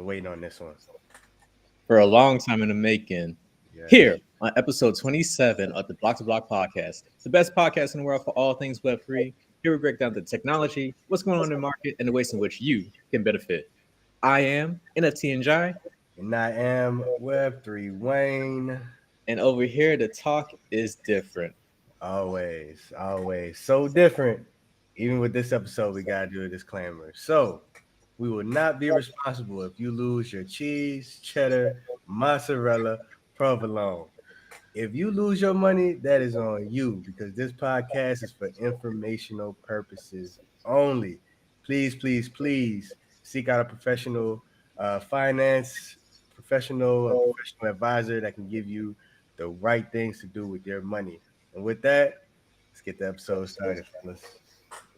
been waiting on this one. For a long time in the making. Yes. Here on episode 27 of the Block to Block podcast, the best podcast in the world for all things Web3. Here we break down the technology, what's going on in the market, and the ways in which you can benefit. I am NFT and Jai, And I am Web3 Wayne. and over here the talk is different. Always, always. So different. Even with this episode, we got to do a disclaimer. So, we will not be responsible if you lose your cheese, cheddar, mozzarella, provolone. If you lose your money, that is on you because this podcast is for informational purposes only. Please, please, please seek out a professional finance professional, a professional advisor that can give you the right things to do with your money. And with that, let's get the episode started, fellas.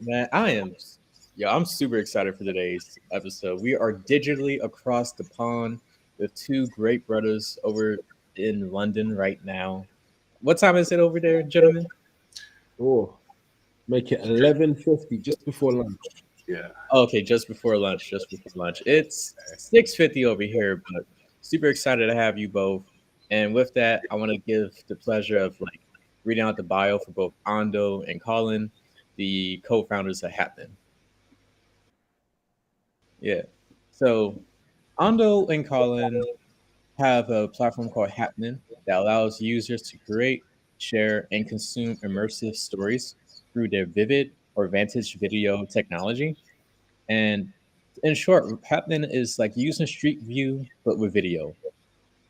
Man, I'm super excited for today's episode. We are digitally across the pond with two great brothers over in London right now. What time is it over there, gentlemen? Oh, make it 11:50 just before lunch. Yeah. Okay, just before lunch. Just before lunch. It's 6:50 over here, but super excited to have you both. And with that, I want to give the pleasure of reading out the bio for both Ando and Colin, the co-founders of Happaning. Yeah. So Ando and Colin have a platform called Happening that allows users to create, share, and consume immersive stories through their vivid or vantage video technology. And in short, Happening is like using Street View but with video.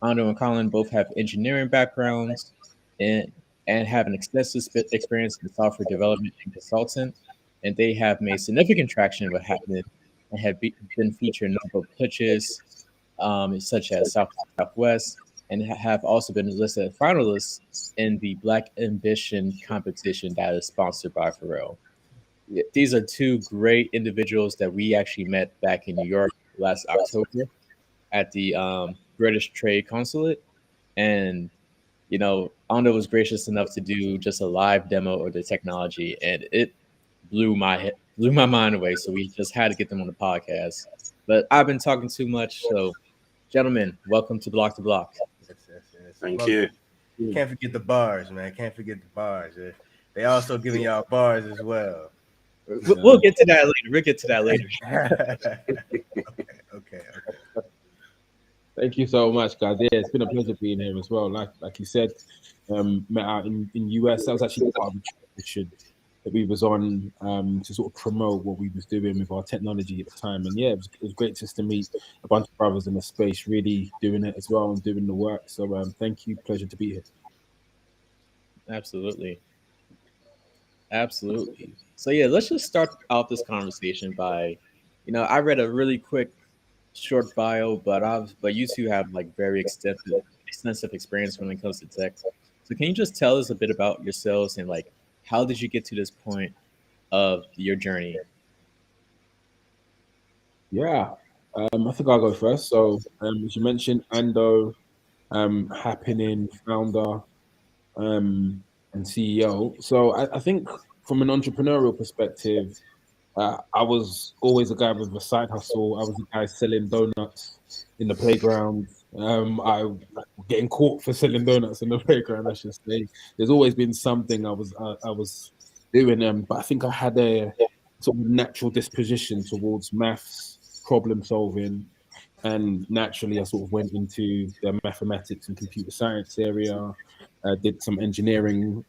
Ando and Colin both have engineering backgrounds and have an extensive experience in software development and consultant, and they have made significant traction with Happening and have been featured in notebook pitches, such as South by Southwest, and have also been listed as finalists in the Black Ambition competition that is sponsored by Pharrell. These are two great individuals that we actually met back in New York last October at the British Trade Consulate. And, Ando was gracious enough to do just a live demo of the technology, and it blew my mind away. So we just had to get them on the podcast. But I've been talking too much, so gentlemen, welcome to Block to Block. Yes. Thank you. Can't forget the bars, man. Can't forget the bars. They also giving y'all bars as well. We'll get to that later. Okay. Thank you so much, guys. Yeah, it's been a pleasure being here as well. Like you said, met out in US. That was actually part of the tradition that we was on to sort of promote what we was doing with our technology at the time. And yeah, it was great just to meet a bunch of brothers in the space really doing it as well and doing the work. So thank you. Pleasure to be here. Absolutely. So yeah, let's just start out this conversation by, I read a really quick, short bio, but you two have very extensive experience when it comes to tech. So can you just tell us a bit about yourselves and how did you get to this point of your journey? Yeah, I think I'll go first. So as you mentioned, Ando, Happening founder, and CEO. So I think from an entrepreneurial perspective, I was always a guy with a side hustle. I was a guy selling donuts in the playground. I getting caught for selling donuts in the playground, I should say. There's always been something I was doing, but I think I had a sort of natural disposition towards maths, problem solving, and naturally I sort of went into the mathematics and computer science area. Did some engineering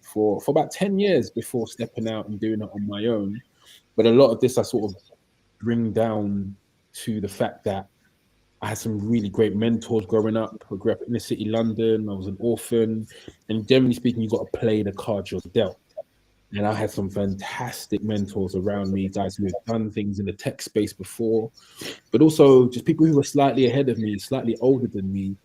for about 10 years before stepping out and doing it on my own. But a lot of this I sort of bring down to the fact that I had some really great mentors growing up. I grew up in the city, London. I was an orphan. And generally speaking, you've got to play the cards you're dealt. And I had some fantastic mentors around me, guys who had done things in the tech space before, but also just people who were slightly ahead of me, slightly older than me,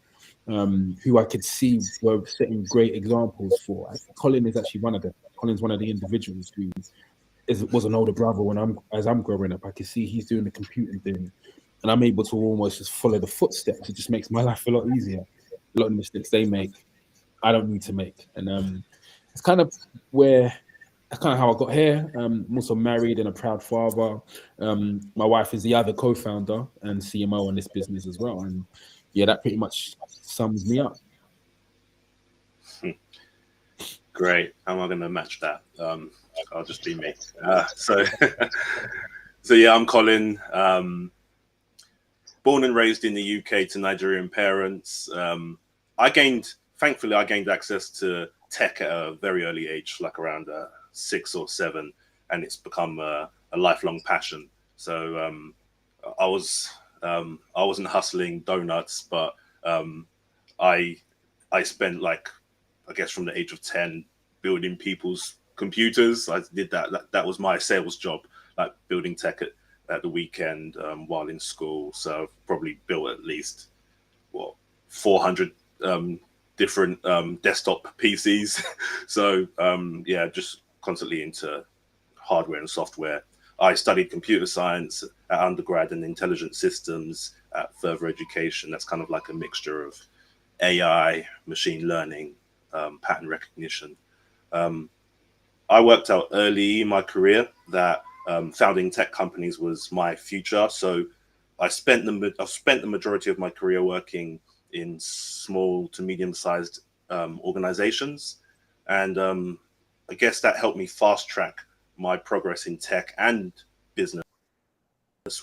who I could see were setting great examples for. Colin is actually one of them. Colin's one of the individuals who was an older brother as I'm growing up. I can see he's doing the computing thing, and I'm able to almost just follow the footsteps. It just makes my life a lot easier. A lot of the mistakes they make, I don't need to make. And it's kind of where that's kind of how I got here. I'm also married and a proud father. My wife is the other co-founder and CMO on this business as well. And yeah, that pretty much sums me up. Great. How am I going to match that? I'll just be me. So yeah, I'm Colin. Born and raised in the UK to Nigerian parents. Thankfully, I gained access to tech at a very early age, like around 6 or 7, and it's become a lifelong passion. So I wasn't hustling donuts, but I spent, like, I guess from the age of 10 building people's computers. I did that. That was my sales job, like building tech at the weekend while in school. So I've probably built at least 400 different desktop PCs. So yeah, just constantly into hardware and software. I studied computer science at undergrad and intelligent systems at further education. That's kind of like a mixture of AI, machine learning, pattern recognition. I worked out early in my career that founding tech companies was my future. So I've spent the majority of my career working in small to medium-sized organizations, and I guess that helped me fast track my progress in tech and business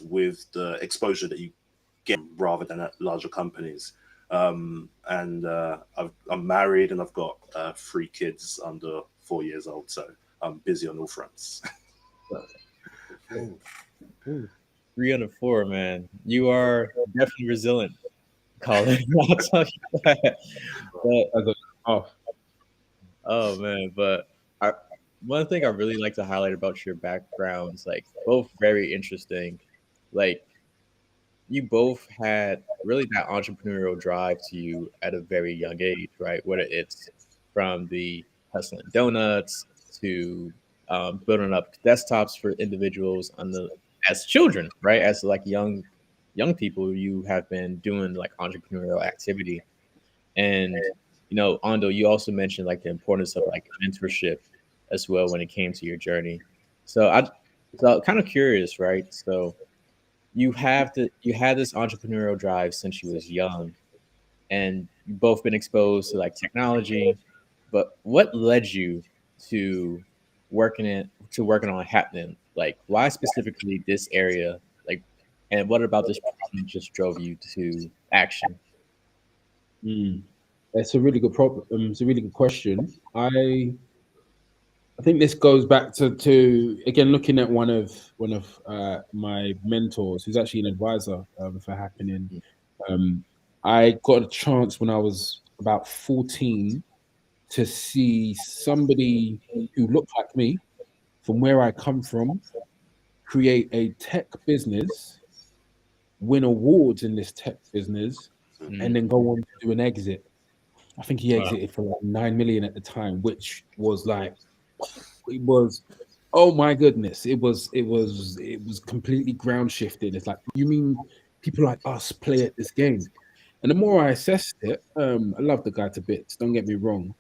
with the exposure that you get rather than at larger companies. I'm married and I've got 3 kids under 4 years old, so I'm busy on all fronts. Ooh. 3 under 4, man. You are definitely resilient, Colin. I'll tell you that. But, oh man, but one thing I really like to highlight about your backgrounds, like both very interesting. Like you both had really that entrepreneurial drive to you at a very young age, right? Whether it's from the hustling donuts to building up desktops for individuals as children, right? As like young people, you have been doing like entrepreneurial activity. And Ando, you also mentioned like the importance of like mentorship as well when it came to your journey. So kind of curious, right? So you had this entrepreneurial drive since you was young, and you both been exposed to like technology. But what led you to working on Happening? Like, why specifically this area? Like, and what about this problem just drove you to action? It's a really good problem. It's a really good question. I think this goes back to again looking at one of my mentors, who's actually an advisor for Happening. I got a chance when I was about 14 to see somebody who looked like me from where I come from create a tech business, win awards in this tech business, and then go on to do an exit. I think he exited for like 9 million at the time, which was like, it was, oh my goodness, it was completely ground shifting. It's like, you mean people like us play at this game? And the more I assessed it, I love the guy to bits, don't get me wrong,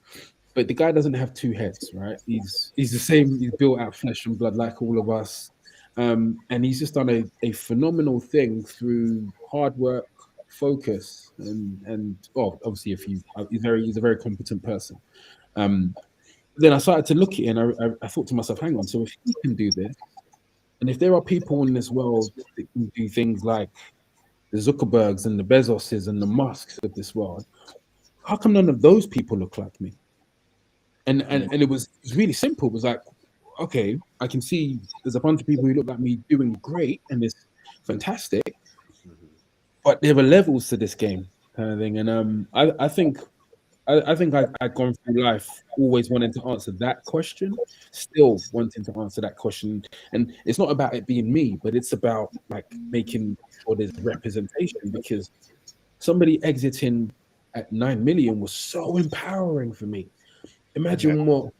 but the guy doesn't have 2 heads, right? He's the same. He's built out flesh and blood like all of us, and he's just done a phenomenal thing through hard work, focus, and obviously he's a very competent person. Then I started to look at it, and I thought to myself, hang on, so if he can do this, and if there are people in this world that can do things like the Zuckerbergs and the Bezoses and the Musks of this world, how come none of those people look like me? And it was really simple. It was like, okay, I can see there's a bunch of people who look like me doing great and it's fantastic, but there are levels to this game kind of thing. And I think I'd gone through life always wanting to answer that question, still wanting to answer that question. And it's not about it being me, but it's about like making sure there's representation, because somebody exiting at 9 million was so empowering for me. Imagine what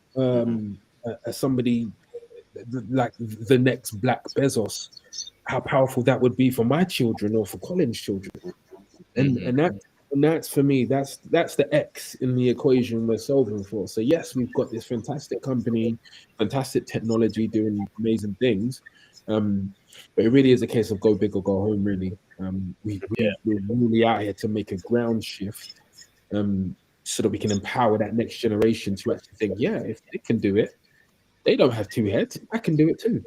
somebody like the next Black Bezos, how powerful that would be for my children or for Colin's children. And that And that's for me, that's the X in the equation we're solving for. So yes, we've got this fantastic company, fantastic technology doing amazing things. But it really is a case of go big or go home, really. We're really out here to make a ground shift, so that we can empower that next generation to actually think, yeah, if they can do it, they don't have two heads, I can do it too.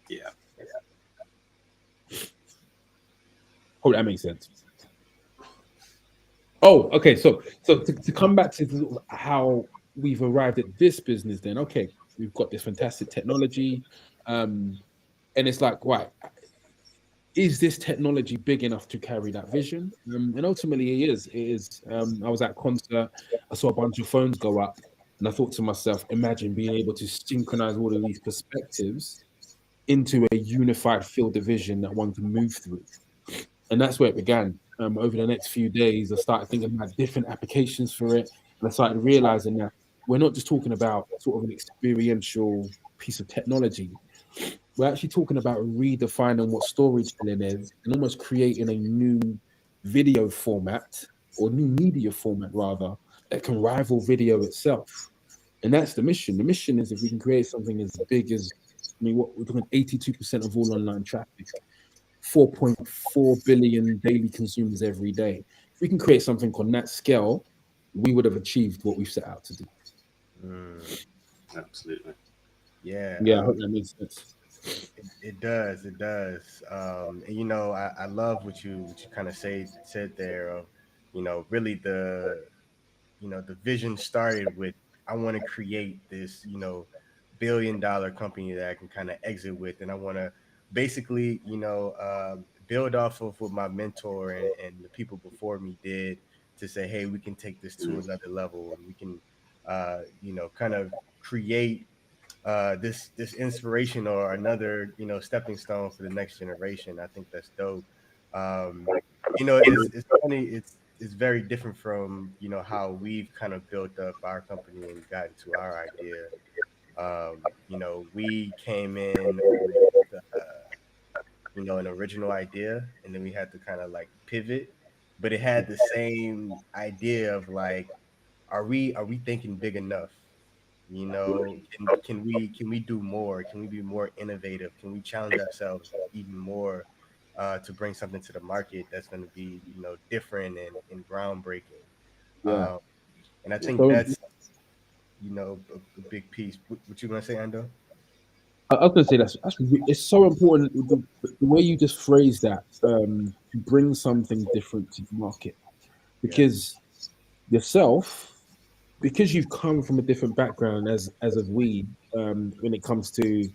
Yeah. Hope that makes sense. Oh, okay. So to come back to how we've arrived at this business, then okay, we've got this fantastic technology, and it's like, right, is this technology big enough to carry that vision? And ultimately, it is. It is. I was at a concert, I saw a bunch of phones go up, and I thought to myself, imagine being able to synchronize all of these perspectives into a unified field of vision that one can move through. And that's where it began. Over the next few days, I started thinking about different applications for it, and I started realizing that we're not just talking about sort of an experiential piece of technology. We're actually talking about redefining what storytelling is and almost creating a new video format or new media format rather that can rival video itself. And that's the mission. The mission is if we can create something as big as, I mean, what we're talking 82% of all online traffic, 4.4 billion daily consumers every day. If we can create something on that scale, we would have achieved what we've set out to do. Absolutely. Yeah. Yeah, I hope that makes sense. It does. It does. And you know, I love what you kind of said there. Of, you know, really the vision started with, I want to create this, $1 billion company that I can kind of exit with, and I want to basically, build off of what my mentor and the people before me did to say, hey, we can take this to another level, and we can, kind of create this inspiration or another stepping stone for the next generation. I think that's dope. um it's funny, it's very different from how we've kind of built up our company and gotten to our idea. We came in with an original idea, and then we had to kind of like pivot, but it had the same idea of like, are we thinking big enough? Can we do more? Can we be more innovative? Can we challenge ourselves even more to bring something to the market that's going to be different and groundbreaking? Yeah. um, and I think So that's a big piece. What you gonna say, Ando? I was going to say it's so important the way you just phrase that, to bring something different to the market, Yeah, because yourself, because you've come from a different background as of we, when it comes to,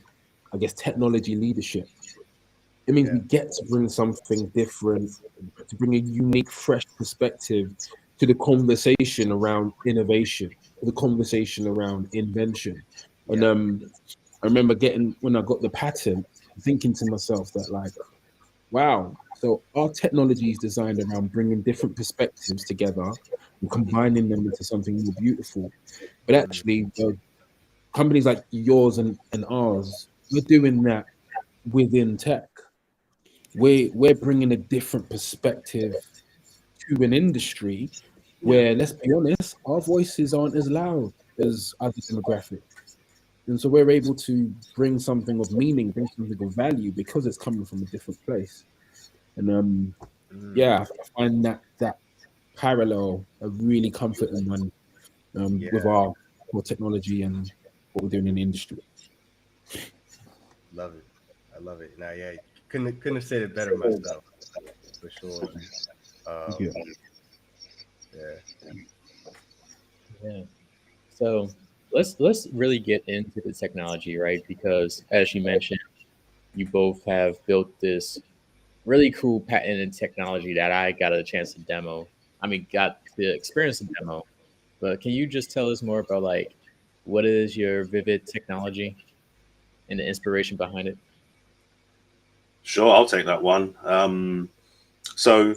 I guess, technology leadership. It means yeah, we get to bring something different, to bring a unique, fresh perspective to the conversation around innovation, to the conversation around invention. And yeah, I remember when I got the patent, thinking to myself that, like, wow, so our technology is designed around bringing different perspectives together and combining them into something more beautiful. But mm, actually, companies like yours and ours, we're doing that within tech. We're bringing a different perspective to an industry Yeah. where, let's be honest, our voices aren't as loud as other demographics. And so we're able to bring something of meaning, bring something of value because it's coming from a different place. And mm, yeah, I find that parallel a really comforting one, with yeah. our technology and what we're doing in the industry. Love it. I love it. Now, yeah, couldn't have said it better myself, for sure. Thank Um, you. yeah, Yeah. So let's really get into the technology, right? Because as you mentioned, you both have built this really cool patented technology that I got a chance to demo. I mean, got to experience the demo. But can you just tell us more about like what is your Vivid technology and the inspiration behind it? Sure, I'll take that one. So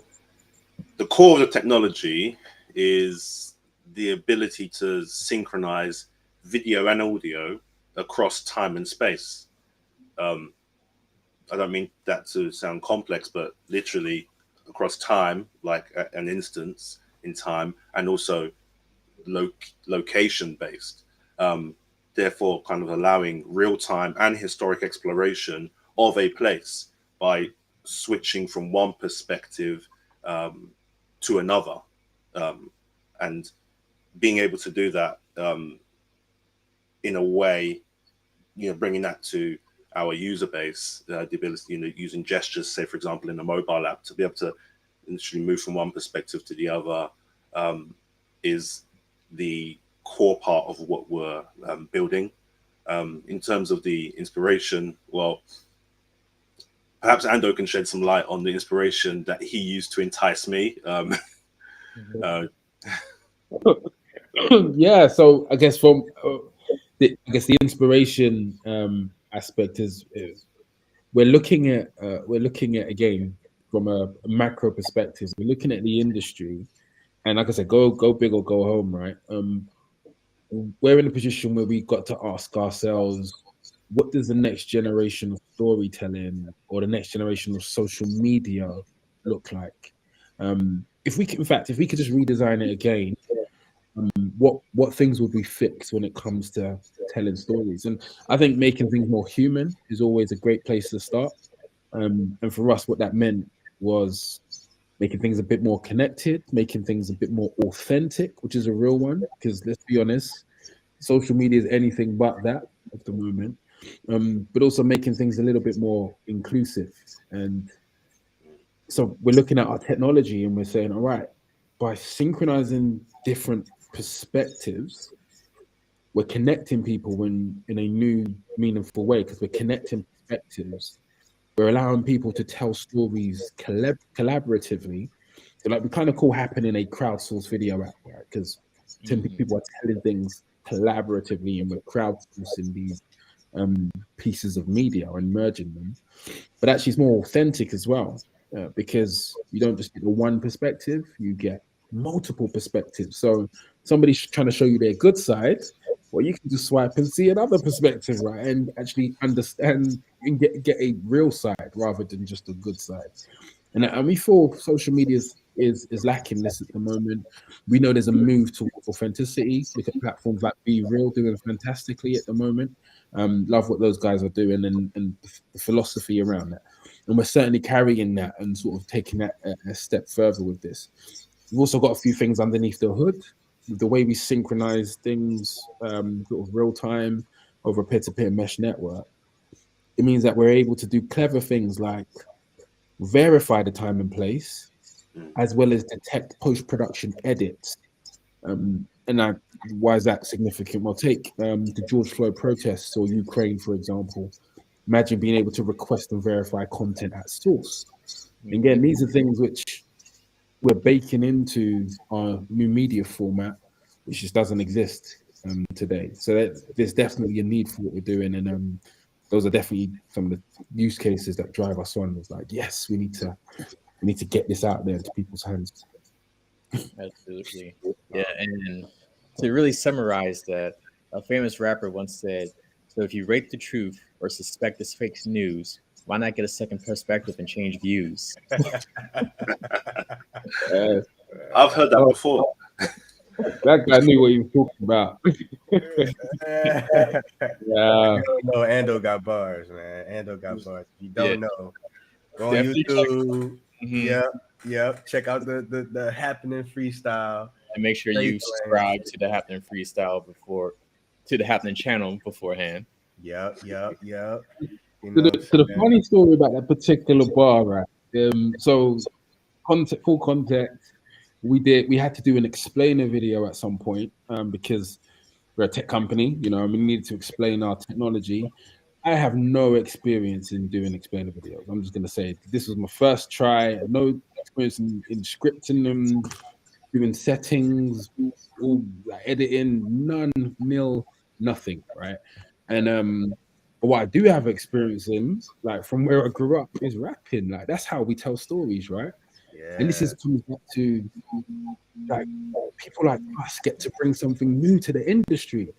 the core of the technology is the ability to synchronize video and audio across time and space. Um, I don't mean that to sound complex, but literally across time, like an instance in time, and also location based. Therefore, kind of allowing real time and historic exploration of a place by switching from one perspective to another, and being able to do that in a way, bringing that to our user base, the ability, using gestures, say for example in a mobile app, to be able to initially move from one perspective to the other, is the core part of what we're building. In terms of the inspiration, well, perhaps Ando can shed some light on the inspiration that he used to entice me. Yeah, so I guess from the inspiration aspect is we're looking at again from a macro perspective. We're looking at the industry, and like I said, go big or go home, right? We're in a position where we got to ask ourselves, what does the next generation of storytelling or the next generation of social media look like? If we could just redesign it again, what things would we fix when it comes to telling stories? And I think making things more human is always a great place to start. And for us, what that meant was making things a bit more connected, making things a bit more authentic, which is a real one. Because let's be honest, social media is anything but that at the moment. But also making things a little bit more inclusive. And so we're looking at our technology and we're saying, all right, by synchronizing different perspectives, we're connecting people in a new, meaningful way, because we're connecting perspectives. We're allowing people to tell stories collaboratively. So like we kind of call Happening a crowdsourced video app, right? Because people are telling things collaboratively and we're crowdsourcing these pieces of media and merging them. But actually it's more authentic as well, because you don't just get the one perspective, you get multiple perspectives. So somebody's trying to show you their good side, well, you can just swipe and see another perspective, right? And actually understand and get a real side rather than just a good side. And we feel social media is lacking this at the moment. We know there's a move towards authenticity. Look at platforms like Be Real doing fantastically at the moment. Love what those guys are doing and the philosophy around that. And we're certainly carrying that and sort of taking that a step further with this. We've also got a few things underneath the hood. The way we synchronize things sort of real time over a peer-to-peer mesh network, it means that we're able to do clever things like verify the time and place, as well as detect post-production edits. Why is that significant? Well, take the George Floyd protests or Ukraine, for example. Imagine being able to request and verify content at source. Again, these are things which we're baking into our new media format, which just doesn't exist today. So there's definitely a need for what we're doing, and those are definitely some of the use cases that drive us on. It's like, yes, we need to get this out there into people's hands. Absolutely, yeah. And to really summarize that, a famous rapper once said, "So if you rate the truth or suspect it's fake news, why not get a second perspective and change views?" I've heard that before. That guy knew what he was talking about. Yeah. Ando got bars, man. Ando got bars. If you don't know, go on YouTube. Yep. Check out the Happening freestyle. And make sure you subscribe to the Happening freestyle to the Happening channel beforehand. Yep. So the funny story about that particular bar, right? So full context, we had to do an explainer video at some point because we're a tech company, and we needed to explain our technology. I have no experience in doing explainer videos. I'm just gonna say this was my first try. No experience in scripting them, doing settings, all editing, nil, nothing, right? And what I do have experience in, like from where I grew up, is rapping. Like that's how we tell stories, right? Yeah. And this is comes back to like people like us get to bring something new to the industry.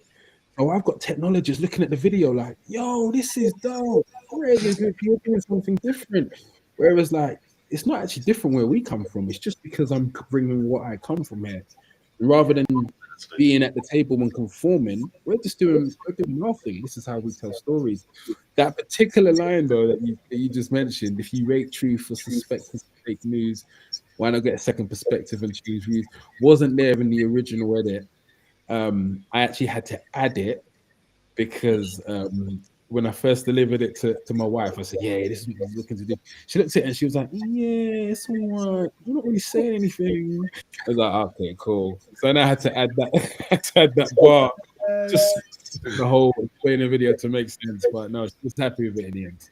Oh, I've got technologists looking at the video like, yo, this is dope. You're doing something different. Whereas like it's not actually different where we come from. It's just because I'm bringing what I come from here, rather than being at the table and conforming. We're doing our thing. This is how we tell stories. That particular line though that you just mentioned, if you rate truth or suspect fake news, why not get a second perspective and choose views? Wasn't there in the original edit. I actually had to add it because when I first delivered it to my wife, I said, "Yeah, this is what he's looking to do." She looked at it and she was like, "Yeah, it's all right. You're not really saying anything." I was like, "Okay, cool." So then I had to add that, had to add that bar, just the whole explaining video to make sense. But no, she was happy with it in the end.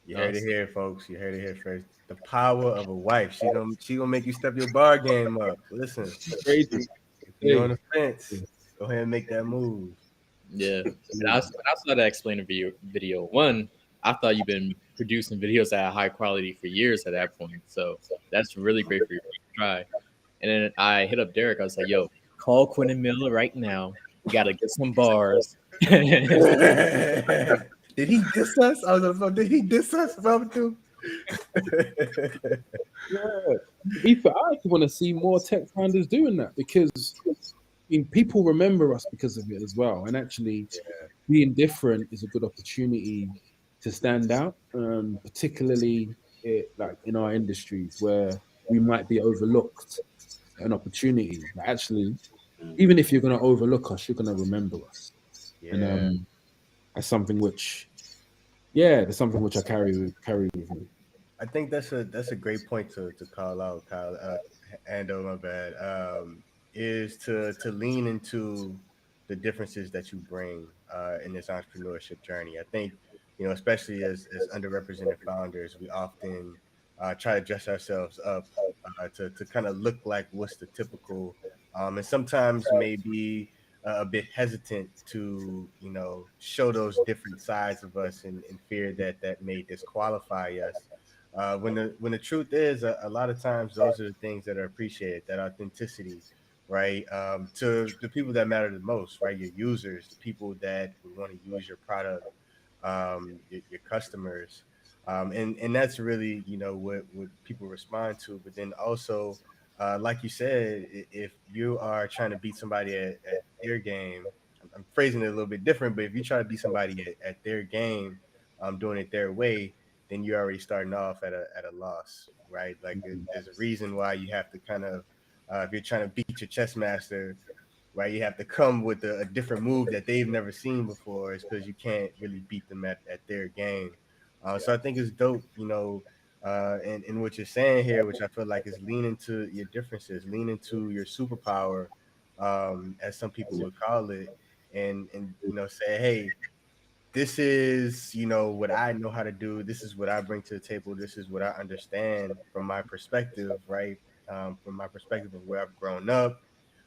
You heard it here, folks. You heard it here first. The power of a wife. She gonna make you step your bar game up. Listen, Crazy. if you're on the fence, go ahead and make that move. Yeah. And when I saw that explainer video, one, I thought you've been producing videos at a high quality for years at that point. So that's really great for you to try. And then I hit up Derek. I was like, yo, call Quentin Miller right now. You got to get some bars. Did he diss us? I was on the phone. Did he diss us, Timbucktoo? Yeah. Ethan, I actually want to see more tech founders doing that because people remember us because of it as well. And actually, being different is a good opportunity to stand out, particularly like in our industries where we might be overlooked an opportunity. But actually, even if you're going to overlook us, you're going to remember us. Yeah. And that's something which, there's something which I carry with me. I think that's a great point to call out, Kyle. Ando, my bad. Is to lean into the differences that you bring in this entrepreneurship journey. I think, especially as underrepresented founders, we often try to dress ourselves up to kind of look like what's the typical, and sometimes maybe a bit hesitant to show those different sides of us in fear that may disqualify us. When the truth is, a lot of times those are the things that are appreciated, that authenticity, right? To the people that matter the most, right? Your users, the people that would want to use your product, your customers, and that's really what people respond to. But then also, like you said, if you are trying to beat somebody at their game, I'm phrasing it a little bit different, but if you try to beat somebody at their game, doing it their way, then you're already starting off at a loss, right? Like there's a reason why you have to kind of, if you're trying to beat your chess master, right, you have to come with a different move that they've never seen before. It's because you can't really beat them at their game. So I think it's dope, and what you're saying here, which I feel like is lean into your differences, lean into your superpower, as some people would call it, and say, hey, this is what I know how to do. This is what I bring to the table. This is what I understand from my perspective, right? From my perspective of where I've grown up,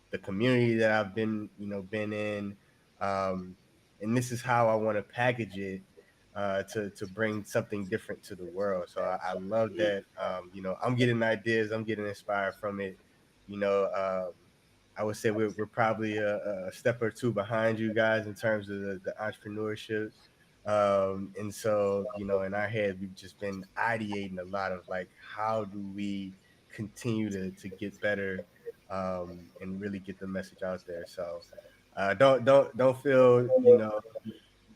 the community that I've been in, and this is how I want to package it to bring something different to the world. So I love that. I'm getting ideas. I'm getting inspired from it. I would say we're probably a step or two behind you guys in terms of the entrepreneurship. And so, in our head, we've just been ideating a lot of like, how do we continue to get better, and really get the message out there. So don't feel,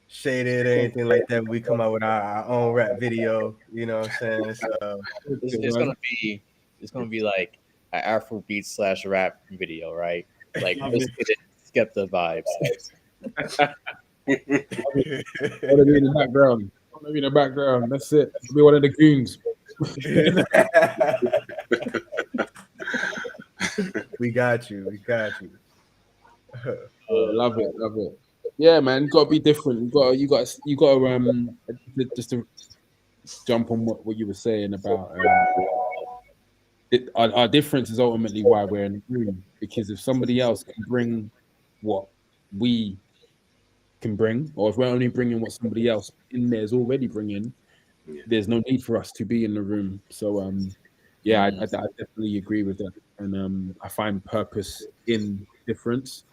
shaded or anything like that. We come out with our own rap video, you know what I'm saying? So It's gonna be like an Afro beat / rap video, right? Like let's get it, Skepta vibes. I want to be in the background. I want to be in the background. That's it. I'll be one of the goons. We got you. Love it. Yeah, man, you gotta be different. You got just to jump on what you were saying about our difference is ultimately why we're in the room. Because if somebody else can bring what we can bring, or if we're only bringing what somebody else in there is already bringing, there's no need for us to be in the room. So I definitely agree with that, and I find purpose in difference.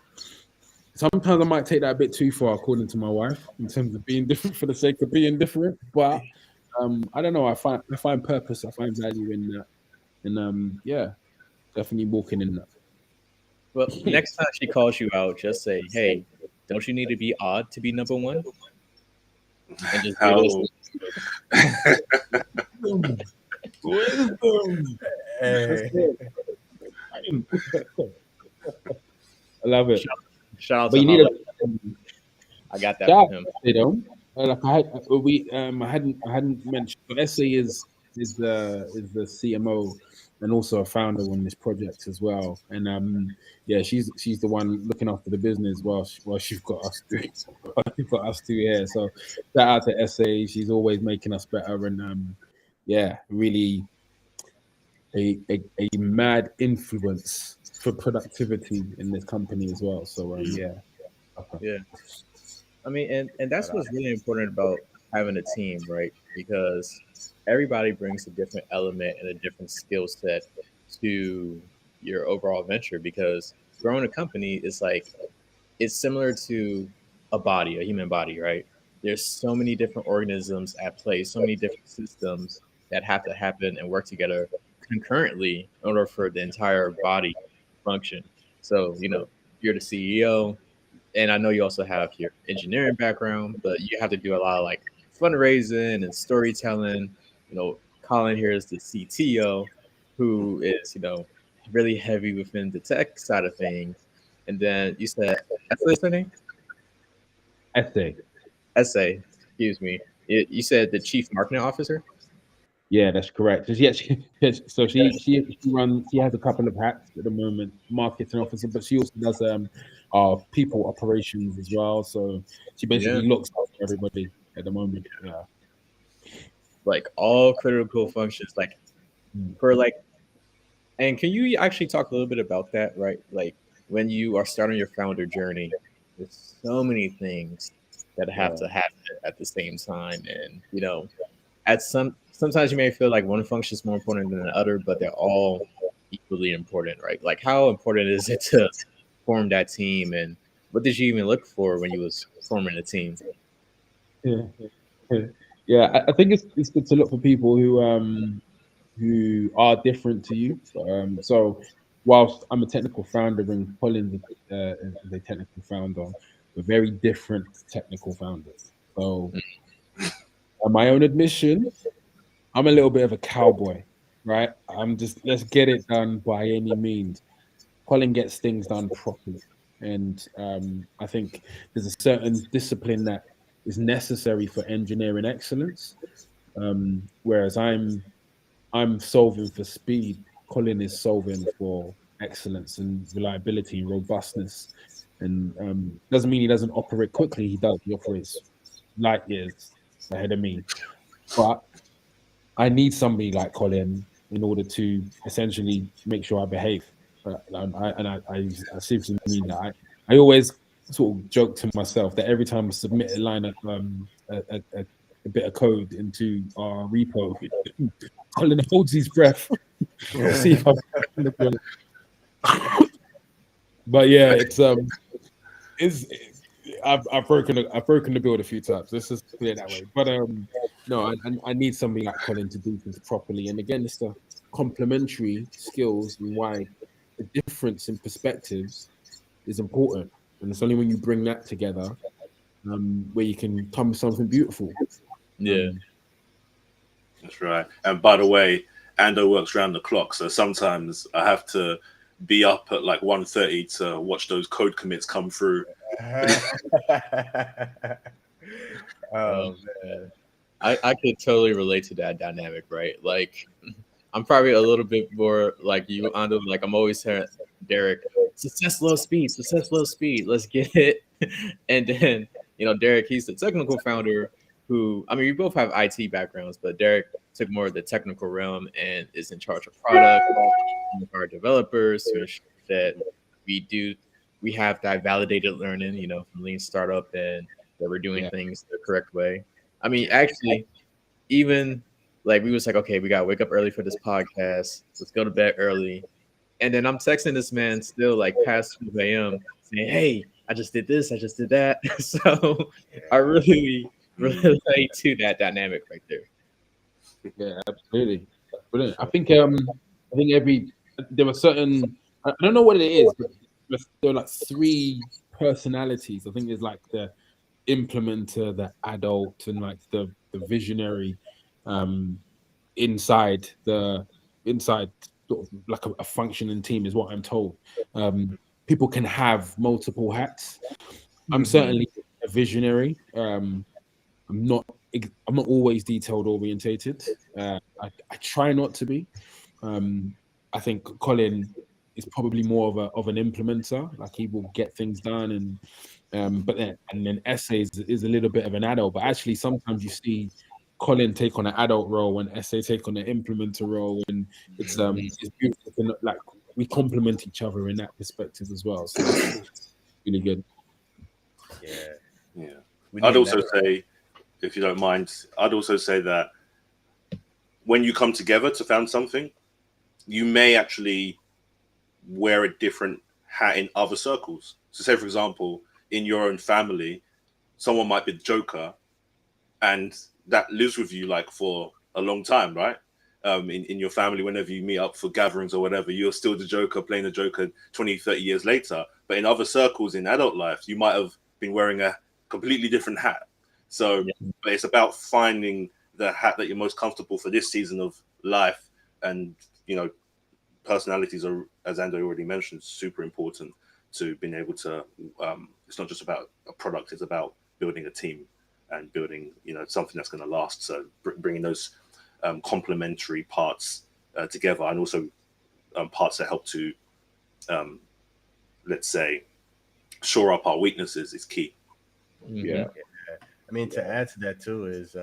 Sometimes I might take that a bit too far, according to my wife, in terms of being different for the sake of being different. But I don't know. I find purpose. I find value in that, and yeah, definitely walking in that. Well, next time she calls you out, just say, "Hey, don't you need to be odd to be number one?" And just give How it Wisdom. That's Hey, good. I love it. shout out But to you need Holly. a I got that shout, from him. you know. Like I hadn't mentioned. But Essay is the CMO and also a founder on this project as well. And yeah, she's the one looking after the business while she's got us two, she's got us two here. So shout out to Essay. She's always making us better and yeah, really a mad influence for productivity in this company as well. So yeah. Okay. Yeah. I mean, and that's what's really important about having a team, right? Because everybody brings a different element and a different skill set to your overall venture. Because growing a company is like it's similar to a body, a human body, right? There's so many different organisms at play, so many different systems that have to happen and work together concurrently in order for the entire body to function. So, you're the CEO, and I know you also have your engineering background, but you have to do a lot of like fundraising and storytelling. Colin here is the CTO, who is really heavy within the tech side of things. And then you said what's her name? Essay. Essay. Excuse me. You said the chief marketing officer. Yeah, that's correct. Yeah, so she has a couple of hats at the moment, marketing officer, but she also does people operations as well. So she Yeah, basically looks after everybody at the moment. Yeah. like all critical functions, like Mm. for like. And can you actually talk a little bit about that, right? Like when you are starting your founder journey, there's so many things that have Yeah. to happen at the same time, and at sometimes you may feel like one function is more important than the other, but they're all equally important, right? Like how important is it to form that team, and what did you even look for when you was forming a team? Yeah. Yeah. Yeah, I think it's good to look for people who are different to you. So whilst I'm a technical founder and Colin is a technical founder, we're very different technical founders. So on my own admission, I'm a little bit of a cowboy, right? I'm just let's get it done by any means. Colin gets things done properly, and I think there's a certain discipline that is necessary for engineering excellence. Whereas I'm solving for speed. Colin is solving for excellence and reliability and robustness. And doesn't mean he doesn't operate quickly. He does. He operates light years ahead of me. But I need somebody like Colin in order to essentially make sure I behave. I seriously mean that. I always sort of joke to myself that every time I submit a line of a bit of code into our repo, Colin holds his breath. See if I'm. But yeah, it's I've broken the build a few times. Let's just put it that way. But no, I need somebody like Colin to do things properly. And again, it's the complementary skills and why the difference in perspectives is important. And it's only when you bring that together where you can come with something beautiful. Yeah. That's right. And by the way, Ando works around the clock, so sometimes I have to be up at like 1:30 to watch those code commits come through. Oh, Man. I could totally relate to that dynamic, right? Like, I'm probably a little bit more like you, Ando. Like, I'm always hearing Derek, success, low speed, success, low speed. Let's get it. And then, Derek, he's the technical founder who, I mean, we both have IT backgrounds, but Derek took more of the technical realm and is in charge of product, with our developers to ensure that we have that validated learning, from lean startup and that we're doing Yeah. things the correct way. I mean, actually, even like we was like, okay, we gotta wake up early for this podcast. Let's go to bed early. And then I'm texting this man still like past 2 a.m. saying, hey, I just did this, I just did that. So I really relate to that dynamic right there. Yeah, absolutely. That's brilliant. I think there were certain, I don't know what it is, but there are like three personalities. I think there's like the implementer, the adult, and like the visionary um inside the inside sort of like a functioning team is what I'm told. People can have multiple hats. I'm certainly a visionary. I'm not I'm not always detailed orientated. I try not to be. Um, I think Colin is probably more of an implementer. Like he will get things done, and then essays is a little bit of an adult. But actually, sometimes you see Colin take on an adult role and essay take on an implementer role, and it's beautiful. Like we complement each other in that perspective as well. So that's really good. Yeah, Yeah. we I'd need also that. say, if you don't mind, I'd also say that when you come together to found something, you may actually wear a different hat in other circles. So, say for example, in your own family, someone might be the Joker, and that lives with you like for a long time, right? In your family, whenever you meet up for gatherings or whatever, you're still the Joker, playing the Joker 20, 30 years later. But in other circles in adult life, you might have been wearing a completely different hat. So, Yeah. but it's about finding the hat that you're most comfortable for this season of life. And, you know, personalities are, as Ando already mentioned, super important to being able to. It's not just about a product; it's about building a team and building, something that's going to last. So bringing those complementary parts together, and also parts that help to, um, let's say, shore up our weaknesses is key. Yeah. Mhm. I mean, to add to that too is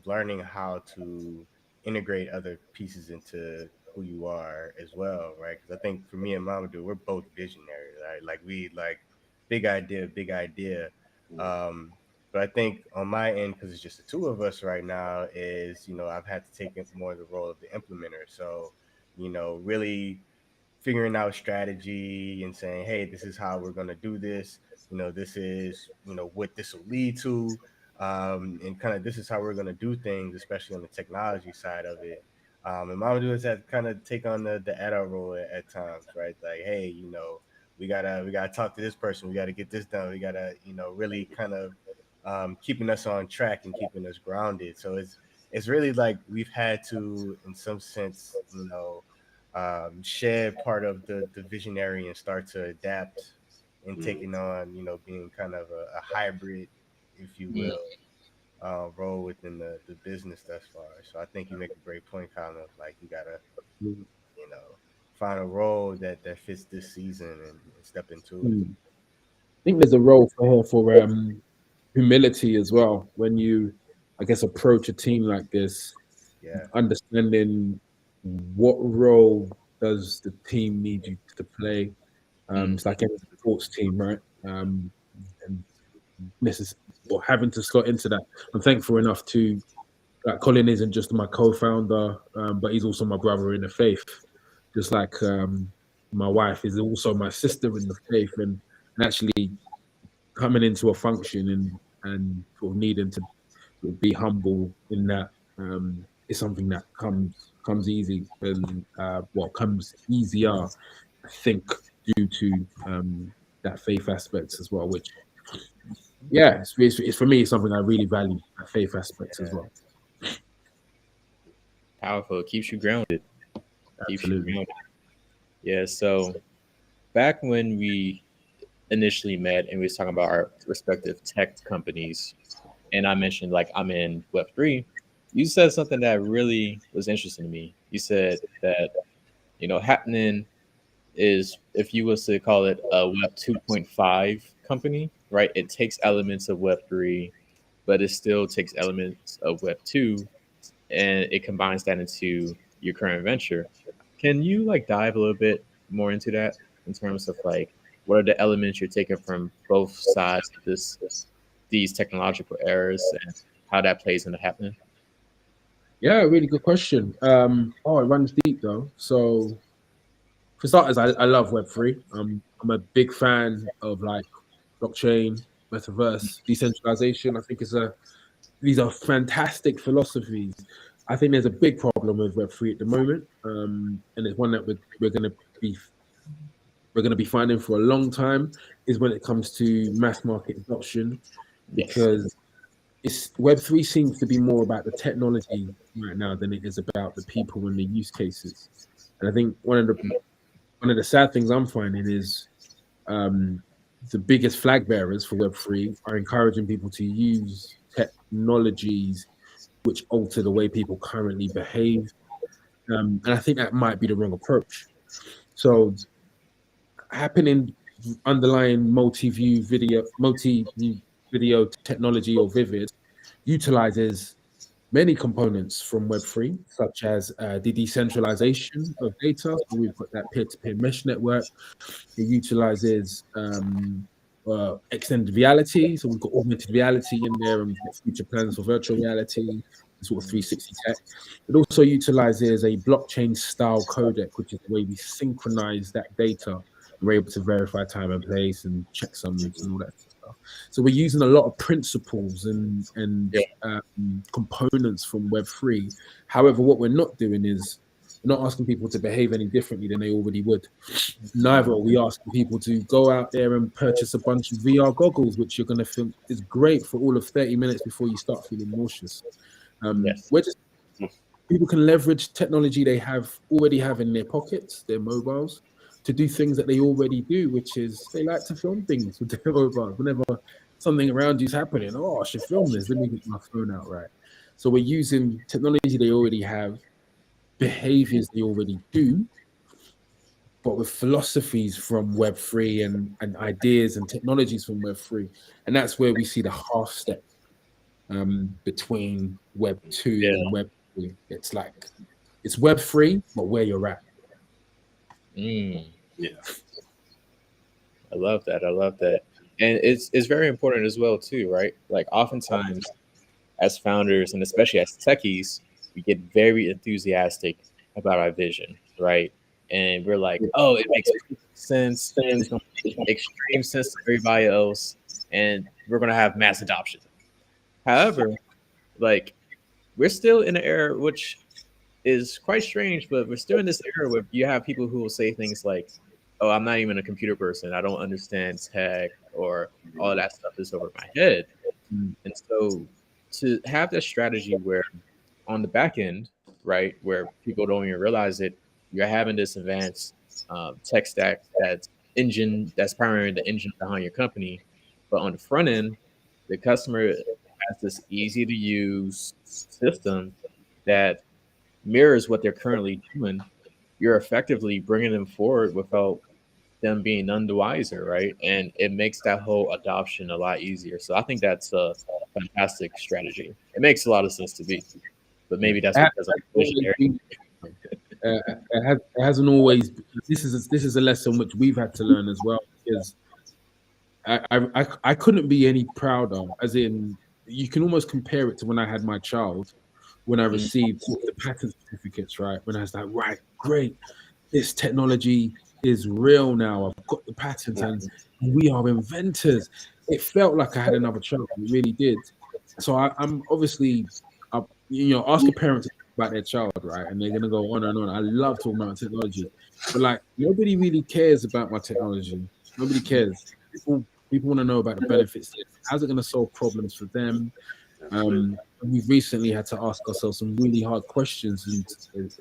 learning how to integrate other pieces into who you are as well, right? Because I think for me and Mamadou, we're both visionary, right? Like we like big idea. Um, but I think on my end, because it's just the two of us right now, is I've had to take it more the role of the implementer. So really figuring out strategy and saying, hey, this is how we're going to do this. This is, what this will lead to. And kind of this is how we're going to do things, especially on the technology side of it. And Mama do is that kind of take on the adult role at times, right? Like, hey, we gotta talk to this person. We gotta get this done. We gotta, really kind of keeping us on track and keeping us grounded. So it's really like we've had to, in some sense, shed part of the visionary and start to adapt and Mm. taking on, being kind of a hybrid, if you Mm. will, role within the business thus far. So I think you make a great point, kind of like you gotta, you know, find a role that fits this season and step into it. Hmm. I think there's a role for her for humility as well. When you, I guess, approach a team like this, Yeah. understanding what role does the team need you to play. Mm. It's like any sports team, right? And or having to slot into that. I'm thankful enough to like Colin isn't just my co-founder, but he's also my brother in the faith. Just like my wife is also my sister in the faith, and actually coming into a function and sort of needing to sort of be humble in that is something that comes easy and comes easier, I think, due to that faith aspect as well. Which it's for me it's something I really value, that faith aspect as Yeah. well. Powerful. It keeps you grounded. Keeps you Absolutely. grounded. Yeah. So back when we initially met and we was talking about our respective tech companies, and I mentioned like I'm in Web3, you said something that really was interesting to me. You said that happening is, if you was to call it a Web 2.5 company, right? It takes elements of Web 3, but it still takes elements of Web 2, and it combines that into your current venture. Can you like dive a little bit more into that in terms of like what are the elements you're taking from both sides of these technological errors and how that plays into happening? Yeah, really good question. It runs deep though. So for starters, I love Web3. I'm a big fan of like blockchain, metaverse, decentralization. I think these are fantastic philosophies. I think there's a big problem with Web3 at the moment, and it's one that we're going to be finding for a long time. Is when it comes to mass market adoption, Yes. because Web3 seems to be more about the technology right now than it is about the people and the use cases. And I think one of the sad things I'm finding is the biggest flag bearers for Web3 are encouraging people to use technologies which alter the way people currently behave. And I think that might be the wrong approach. So, happening underlying multi-view video technology, or Vivid, utilizes many components from Web3, such as the decentralization of data. So we've got that peer-to-peer mesh network. It utilizes extended reality. So we've got augmented reality in there, and we've got future plans for virtual reality, sort of 360 tech. It also utilizes a blockchain style codec, which is the way we synchronize that data. We're able to verify time and place and checksums and all that stuff. So we're using a lot of principles and components from Web3. However, what we're not doing is we're not asking people to behave any differently than they already would. Neither are we asking people to go out there and purchase a bunch of VR goggles, which you're going to feel is great for all of 30 minutes before you start feeling nauseous. Yes. We're just people can leverage technology they already have in their pockets, their mobiles, to do things that they already do, which is they like to film things with their mobiles. Whenever something around you is happening, oh, I should film this. Let me get my phone out, right? So we're using technology they already have, behaviors they already do, but with philosophies from Web3 and ideas and technologies from Web3. And that's where we see the half step between Web2 and Web3. It's like, it's Web3, but where you're at. Yeah. I love that. And it's very important as well too, right? Like oftentimes as founders and especially as techies, we get very enthusiastic about our vision, right? And we're like, oh, it makes sense. It's going to make extreme sense to everybody else, and we're going to have mass adoption. However, like we're still in an era which is quite strange, but we're still in this era where you have people who will say things like, "Oh, I'm not even a computer person. I don't understand tech, or all that stuff is over my head." And so, to have that strategy where, on the back end, right, where people don't even realize it, you're having this advanced tech stack that's powering the engine behind your company, but on the front end, the customer has this easy to use system that mirrors what they're currently doing. You're effectively bringing them forward without them being none the wiser, right? And it makes that whole adoption a lot easier. So I think that's a fantastic strategy. It makes a lot of sense to me, but maybe that's because I'm visionary. It hasn't always. This is a lesson which we've had to learn as well, because I couldn't be any prouder. As in, you can almost compare it to when I had my child, when I received the patent certificates, right? When I was like, right, great, this technology is real now. I've got the patents, and we are inventors. It felt like I had another child. It really did. So I'm obviously, ask a parent about their child, right? And they're gonna go on and on. I love talking about technology, but like nobody really cares about my technology. Nobody cares. People want to know about the benefits. How's it going to solve problems for them? We've recently had to ask ourselves some really hard questions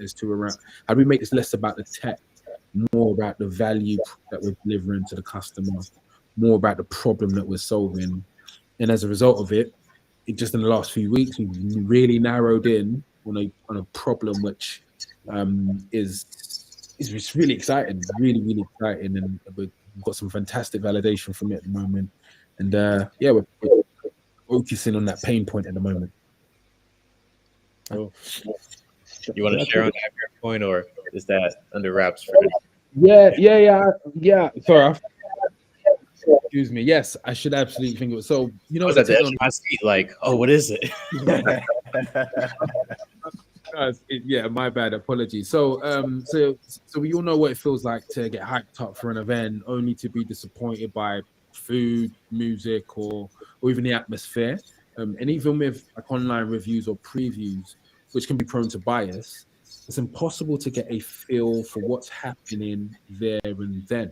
as to around how do we make this less about the tech, more about the value that we're delivering to the customer, more about the problem that we're solving. And as a result of it, just in the last few weeks, we've really narrowed in on a problem which is really exciting, really exciting, and we've got some fantastic validation from it at the moment. And we're focusing on that pain point at the moment. Cool. You want to share on that point, or is that under wraps for Yeah. Sorry. Excuse me. Yes, I should absolutely think of it. So, I was at the edge of my seat, like, oh, what is it? Yeah, my bad. Apologies. So we all know what it feels like to get hyped up for an event, only to be disappointed by food, music, or even the atmosphere. And even with like online reviews or previews, which can be prone to bias, it's impossible to get a feel for what's happening there and then.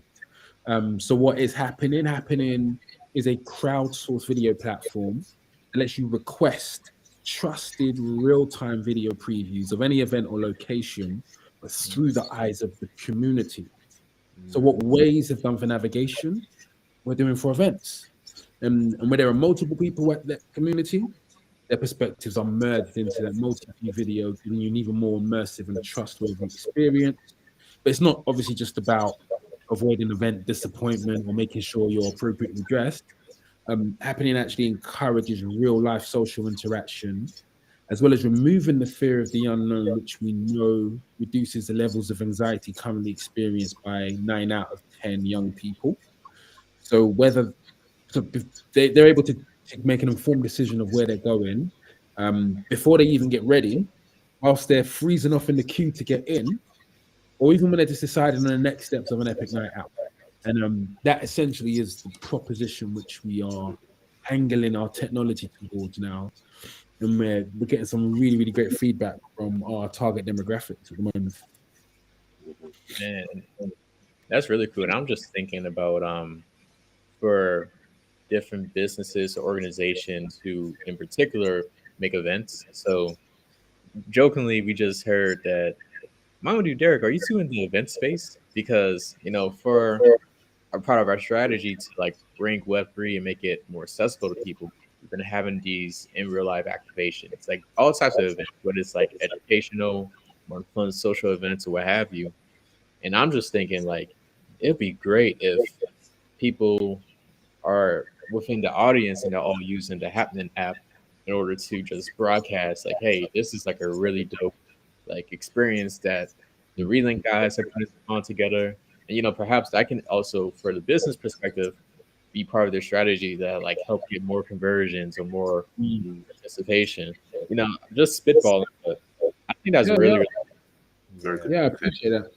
So what is happening? Happening is a crowdsourced video platform that lets you request trusted real-time video previews of any event or location, but through the eyes of the community. So what Waze have done for navigation, we're doing for events. And where there are multiple people at that community, their perspectives are merged into that multi-view video, giving you an even more immersive and trustworthy experience. But it's not obviously just about avoiding event disappointment or making sure you're appropriately dressed. Happening actually encourages real life social interaction, as well as removing the fear of the unknown, which we know reduces the levels of anxiety currently experienced by 9 out of 10 young people. So they're able to make an informed decision of where they're going before they even get ready, whilst they're freezing off in the queue to get in, or even when they're just deciding on the next steps of an epic night out. And that essentially is the proposition which we are angling our technology towards now. And we're getting some really, really great feedback from our target demographics at the moment. Man, that's really cool. And I'm just thinking about for different businesses or organizations who in particular make events. So jokingly, we just heard that Mamadou Derek, are you two in the event space? Because, you know, for a part of our strategy to like bring Web3 and make it more accessible to people, we've been having these in real life activations, like all types of events, whether it's like educational, more fun social events or what have you. And I'm just thinking like it'd be great if people are within the audience and they're all using the Happening app in order to just broadcast like, hey, this is like a really dope like experience that the Relink guys are putting on together. And you know, perhaps that can also, for the business perspective, be part of their strategy that like help get more conversions or more participation. You know, just spitballing, but I think that's really Very good. Yeah, I appreciate that.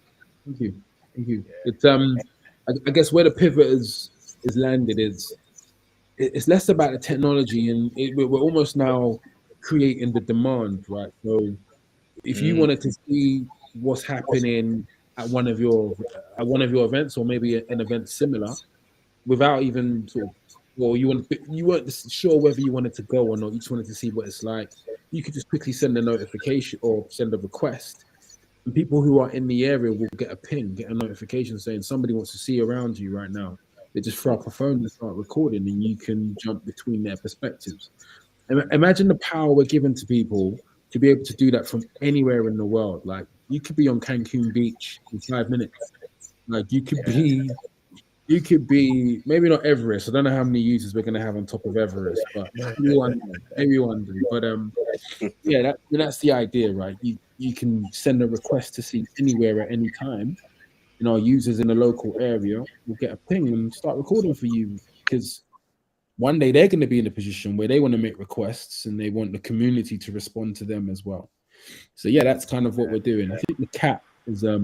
Thank you. Thank you. It's I guess where the pivot is landed is it's less about the technology, and we're almost now creating the demand, right? So if you wanted to see what's happening at one of your events, or maybe an event similar, without even sort of, well, you weren't sure whether you wanted to go or not, you just wanted to see what it's like, you could just quickly send a notification or send a request. And people who are in the area will get a ping, get a notification saying somebody wants to see around you right now. They just throw up a phone and start recording, and you can jump between their perspectives. Imagine the power we're giving to people to be able to do that from anywhere in the world. Like you could be on Cancun Beach in 5 minutes. Like you could be maybe not Everest. I don't know how many users we're gonna have on top of Everest, but everyone do. But yeah, that's the idea, right? You can send a request to see anywhere at any time. And our users in the local area will get a ping and start recording for you, because one day they're going to be in a position where they want to make requests and they want the community to respond to them as well. So yeah, that's kind of what we're doing. I think the cat is a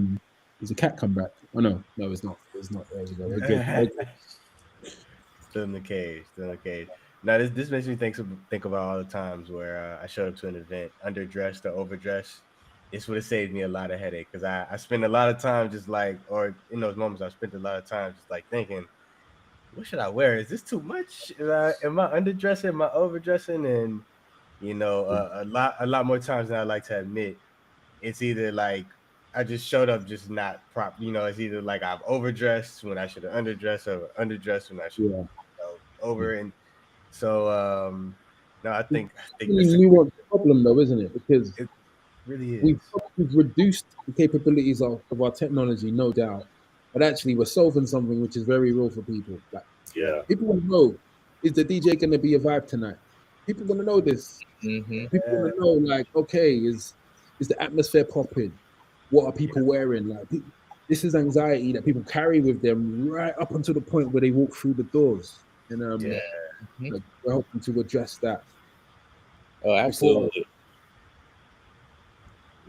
cat come back? Oh no, it's not. It's not. There we go. We're good. Still in the cage. Now this makes me think about all the times where I showed up to an event underdressed or overdressed. This would have saved me a lot of headache, because I spend a lot of time just like, or in those moments I spent a lot of time just like thinking, what should I wear? Is this too much? Am I underdressing? Am I overdressing? And you know, a lot more times than I like to admit, it's either like I just showed up just not prop. You know, it's either like I've overdressed when I should have underdressed, or underdressed when I should have over. And so, no, I think Really nuanced problem though, isn't it? Because it really is. We've reduced the capabilities of our technology, no doubt, but actually we're solving something which is very real for people. Like, people want to know, is the DJ going to be a vibe tonight? People want to know this. People want to know, like, okay, is the atmosphere popping? What are people wearing? Like, this is anxiety that people carry with them right up until the point where they walk through the doors. And like, we're hoping to address that. Oh, absolutely.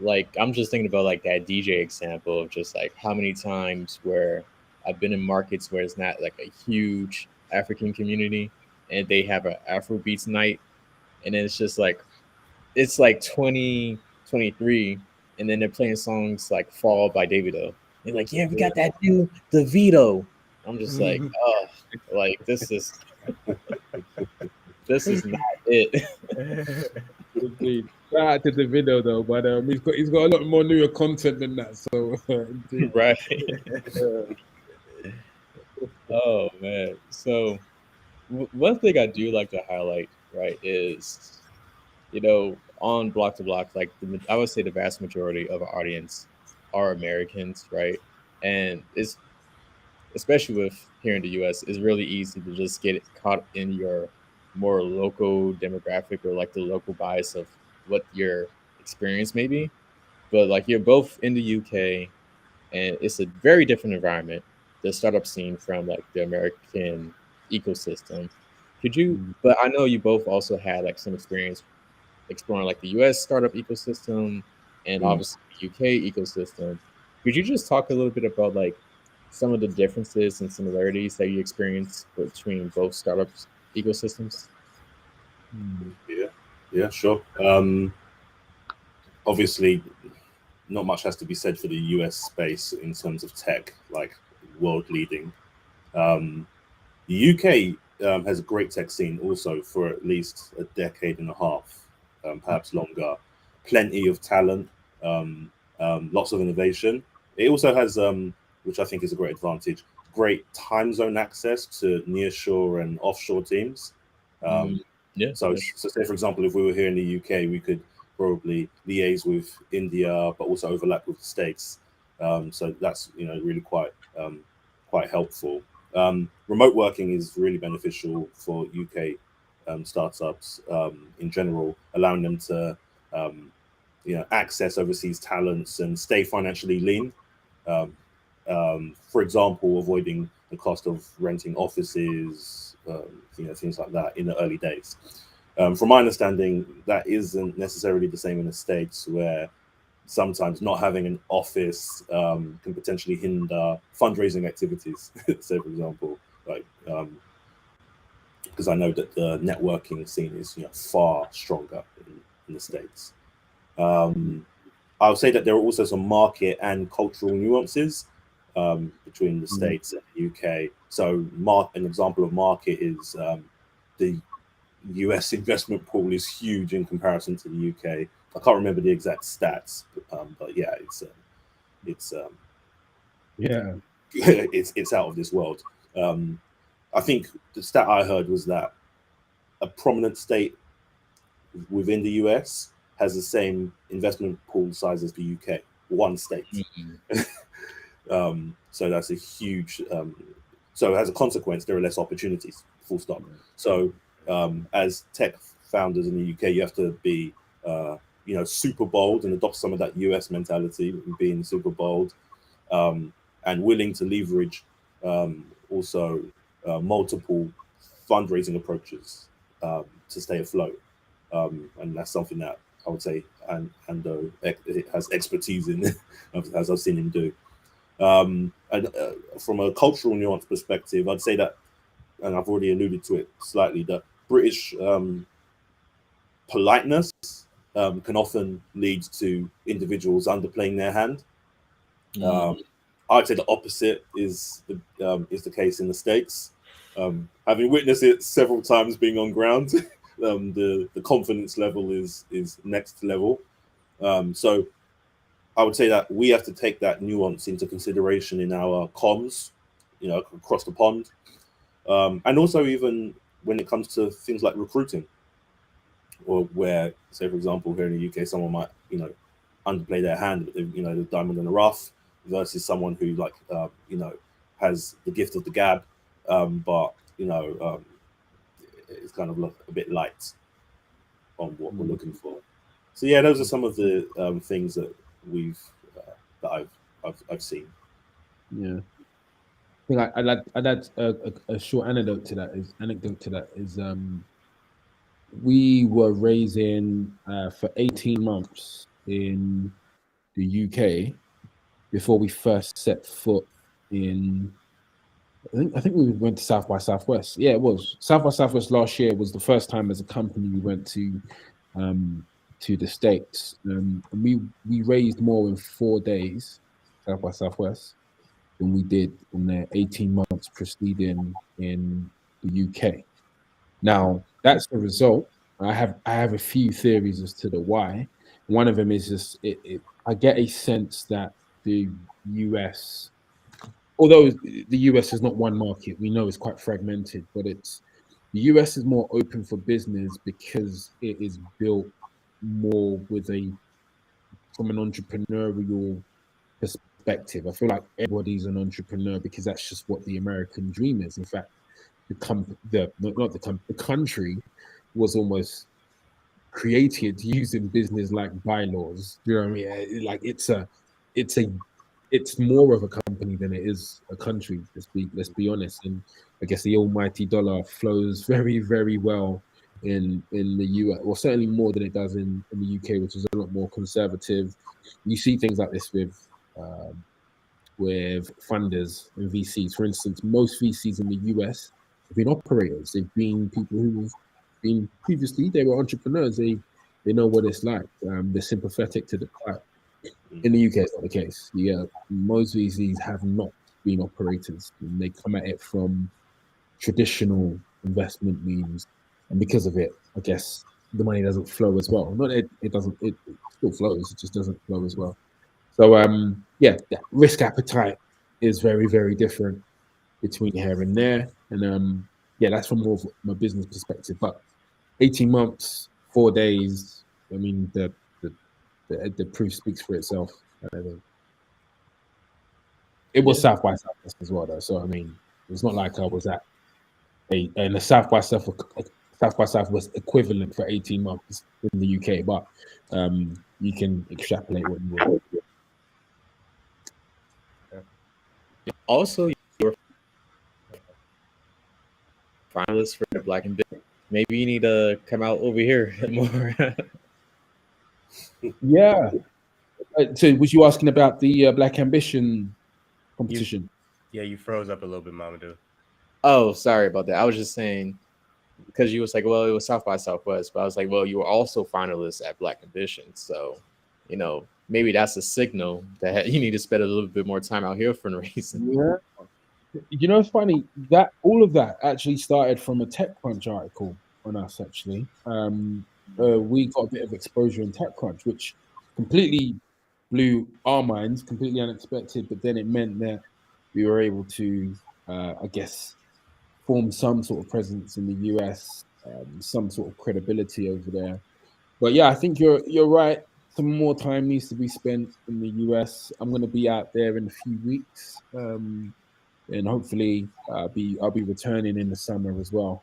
Like I'm just thinking about like that DJ example of just like how many times where I've been in markets where it's not like a huge African community and they have an Afro beats night, and then it's just like it's like 20 23, and then they're playing songs like "Fall" by Davido. They're like, "Yeah, we got that new DeVito." I'm just like, oh, like this is not it. Indeed. Shout out to the video though, but he's got a lot more newer content than that. So indeed. Right. Oh man. So one thing I do like to highlight, right, is on Block to Block, like I would say the vast majority of our audience are Americans, right? And it's especially with here in the US, it's really easy to just get caught in your more local demographic or like the local bias of what your experience may be. But like you're both in the UK and it's a very different environment, the startup scene from like the American ecosystem. Could you, but I know you both also had like some experience exploring like the US startup ecosystem and obviously the UK ecosystem. Could you just talk a little bit about like some of the differences and similarities that you experience between both startups ecosystems? Yeah, sure. Obviously, not much has to be said for the US space in terms of tech, like world leading. The UK has a great tech scene also for at least a decade and a half, perhaps longer. Plenty of talent, lots of innovation. It also has, which I think is a great advantage, great time zone access to nearshore and offshore teams. Yeah. So say for example, if we were here in the UK, we could probably liaise with India, but also overlap with the States. So that's really quite helpful. Remote working is really beneficial for UK startups in general, allowing them to access overseas talents and stay financially lean. For example, avoiding the cost of renting offices, things like that in the early days. From my understanding, that isn't necessarily the same in the States, where sometimes not having an office can potentially hinder fundraising activities. So, for example, like because I know that the networking scene is far stronger in the States. I would say that there are also some market and cultural nuances between the States and the UK. So, an example of market is the US investment pool is huge in comparison to the UK. I can't remember the exact stats, but yeah, it's it's out of this world. I think the stat I heard was that a prominent state within the US has the same investment pool size as the UK, one state. So that's a huge. So as a consequence, there are less opportunities. Full stop. So as tech founders in the UK, you have to be super bold and adopt some of that US mentality, being super bold and willing to leverage also multiple fundraising approaches to stay afloat. And that's something that I would say Ando has expertise in, as I've seen him do. And from a cultural nuance perspective, I'd say that, and I've already alluded to it slightly, that British politeness can often lead to individuals underplaying their hand. I'd say the opposite is the case in the States. Having witnessed it several times being on ground, the confidence level is next level. So I would say that we have to take that nuance into consideration in our comms, across the pond, and also even when it comes to things like recruiting, or where, say for example, here in the UK, someone might underplay their hand, but the diamond in the rough, versus someone who has the gift of the gab, but it's kind of a bit light on what we're looking for. So yeah, those are some of the things that that I've seen. Yeah, I think I'd add a short anecdote to that. Is we were raising for 18 months in the UK before we first set foot in. I think we went to South by Southwest. Yeah, it was South by Southwest last year. Was the first time as a company we went to to the States. And we raised more in 4 days, South by Southwest, than we did in the 18 months preceding in the UK. Now, that's the result. I have a few theories as to the why. One of them is just I get a sense that the US, although the US is not one market, we know it's quite fragmented, but the US is more open for business because it is built more from an entrepreneurial perspective. I feel like everybody's an entrepreneur because that's just what the American dream is. In fact, the country was almost created using business like bylaws. You know what I mean? Like it's a it's more of a company than it is a country. Let's be honest. And I guess the almighty dollar flows very, very well in the US, or certainly more than it does in the UK, which is a lot more conservative. You see things like this with funders and VCs. For instance, most VCs in the US have been operators. They've been people who've been previously, they were entrepreneurs. They know what it's like. They're sympathetic to the clout. In the UK, it's not the case. Yeah, most VCs have not been operators. And they come at it from traditional investment means, and because of it, I guess the money doesn't flow as well. Not it doesn't. It still flows. It just doesn't flow as well. So yeah, risk appetite is very, very different between here and there. And yeah, that's from more of my business perspective. But 18 months, 4 days, I mean the proof speaks for itself. I think. It was South by Southwest as well though. So I mean, it's not like I was at a South by Southwest equivalent for 18 months in the UK, but you can extrapolate what you want. Also, you're finalist for the Black and Big. Maybe you need to come out over here more. Yeah. So, was you asking about the Black Ambition competition? Yeah, you froze up a little bit, Mamadou. Oh, sorry about that. I was just saying because you was like, well, it was South by Southwest, but I was like, well, you were also finalists at Black Ambition, so maybe that's a signal that you need to spend a little bit more time out here for a reason. Yeah. It's funny that all of that actually started from a TechCrunch article on us. Actually, we got a bit of exposure in TechCrunch, which completely blew our minds, completely unexpected. But then it meant that we were able to, I guess, form some sort of presence in the US, some sort of credibility over there. But yeah, I think you're right. Some more time needs to be spent in the US. I'm going to be out there in a few weeks. And hopefully I'll be returning in the summer as well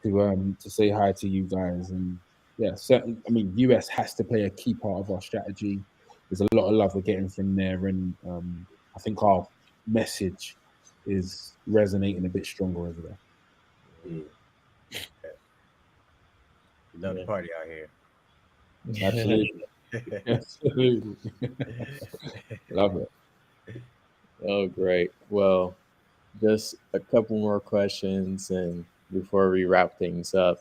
to say hi to you guys. And yeah, certainly, I mean, US has to play a key part of our strategy. There's a lot of love we're getting from there, and I think our message is resonating a bit stronger over there. Love the party out here. Absolutely. Absolutely. Love it. Oh, great. Well, just a couple more questions and before we wrap things up.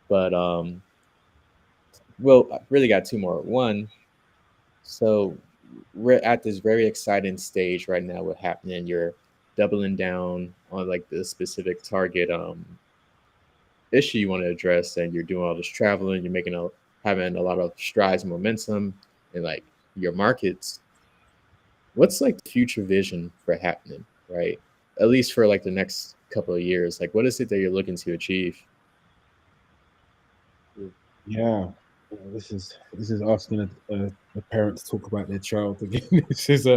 But well, I really got two more. One, so we're at this very exciting stage right now with Happening. You're doubling down on like the specific target issue you want to address, and you're doing all this traveling, you're having a lot of strides and momentum in like your markets. What's like the future vision for Happening, right? At least for like the next couple of years. Like what is it that you're looking to achieve? Yeah, this is asking a parent to talk about their child again. this is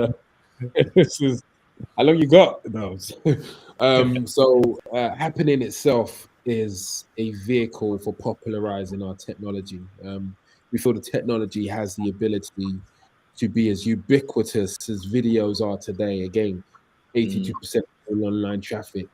how long you got? No. So Happening itself is a vehicle for popularizing our technology. We feel the technology has the ability to be as ubiquitous as videos are today. Again, 82% of online traffic,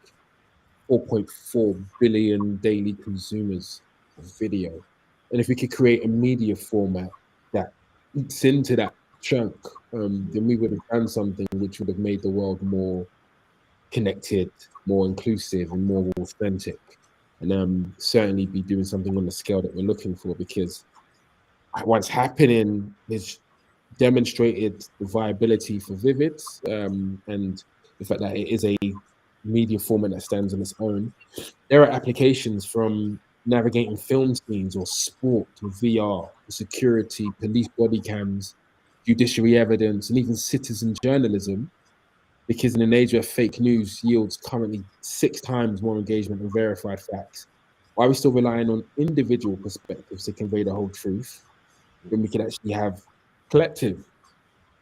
4.4 billion daily consumers of video. And if we could create a media format that eats into that chunk, then we would have done something which would have made the world more connected, more inclusive, and more authentic. And certainly be doing something on the scale that we're looking for, because once Happening is demonstrated the viability for Vivid, and the fact that it is a media format that stands on its own. There are applications from navigating film scenes or sport to VR, security, police body cams, judiciary evidence, and even citizen journalism. Because in an age where fake news yields currently 6 times more engagement than verified facts, why are we still relying on individual perspectives to convey the whole truth when we can actually have collective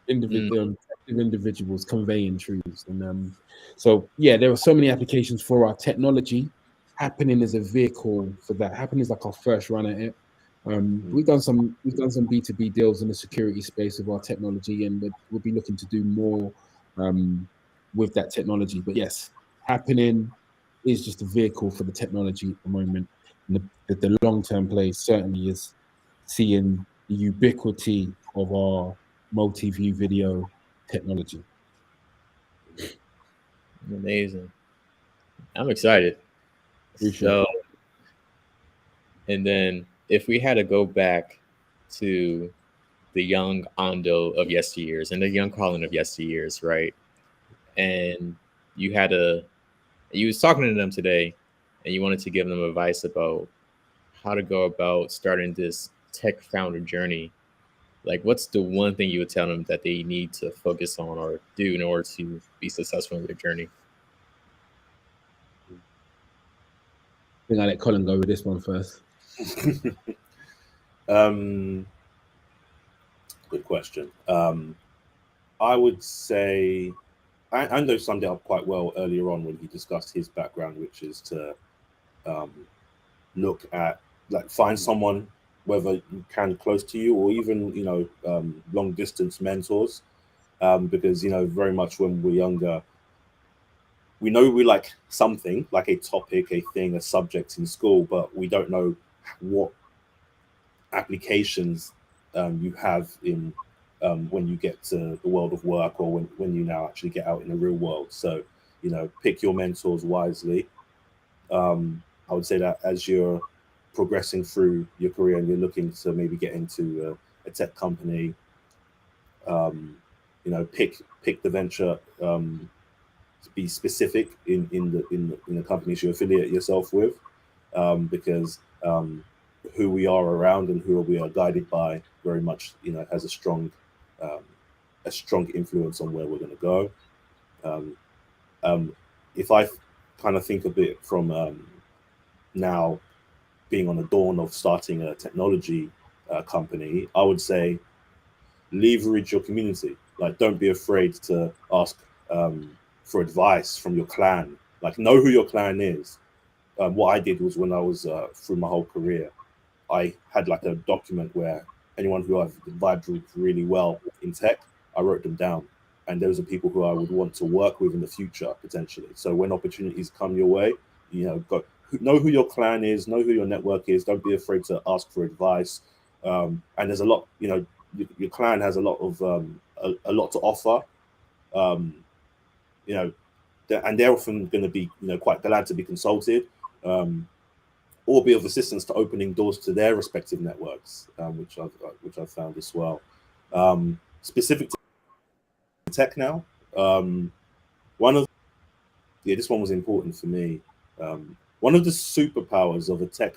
individuals conveying truths? And so, yeah, there are so many applications for our technology. Happening is a vehicle for that. Happening is like our first run at it. We've done some B2B deals in the security space with our technology, and we'll be looking to do more with that technology. But yes, Happening is just a vehicle for the technology at the moment. And the long-term play certainly is seeing the ubiquity of our multi-view video technology. Amazing. I'm excited. Appreciate So, it. and then if we had to go back to the young Ando of yesteryears and the young Colin of yesteryears, right? And you was talking to them today, and you wanted to give them advice about how to go about starting this tech founder journey. Like, what's the one thing you would tell them that they need to focus on or do in order to be successful in their journey? I think I let Colin go with this one first. Good question. I would say Ando summed it up quite well earlier on when he discussed his background, which is to look at, like, find someone, whether you can close to you or even, long distance mentors, because, very much when we're younger, we know we like something, like a topic, a thing, a subject in school, but we don't know what applications you have in when you get to the world of work, or when you now actually get out in the real world. So, pick your mentors wisely. I would say that as you're progressing through your career and you're looking to maybe get into a tech company, pick the venture, to be specific in the companies you affiliate yourself with, because who we are around and who we are guided by very much, has a strong influence on where we're going to go. If I kind of think a bit from now being on the dawn of starting a technology company, I would say leverage your community. Like, don't be afraid to ask for advice from your clan. Like, know who your clan is. What I did was, when I was through my whole career, I had like a document where anyone who I've vibed with really well in tech, I wrote them down. And those are people who I would want to work with in the future, potentially. So when opportunities come your way, know who your clan is, know who your network is. Don't be afraid to ask for advice. And there's a lot, your clan has a lot of a lot to offer. And they're often going to be, quite glad to be consulted, or be of assistance to opening doors to their respective networks, which I've found as well. Specific to tech now, this one was important for me. One of the superpowers of a tech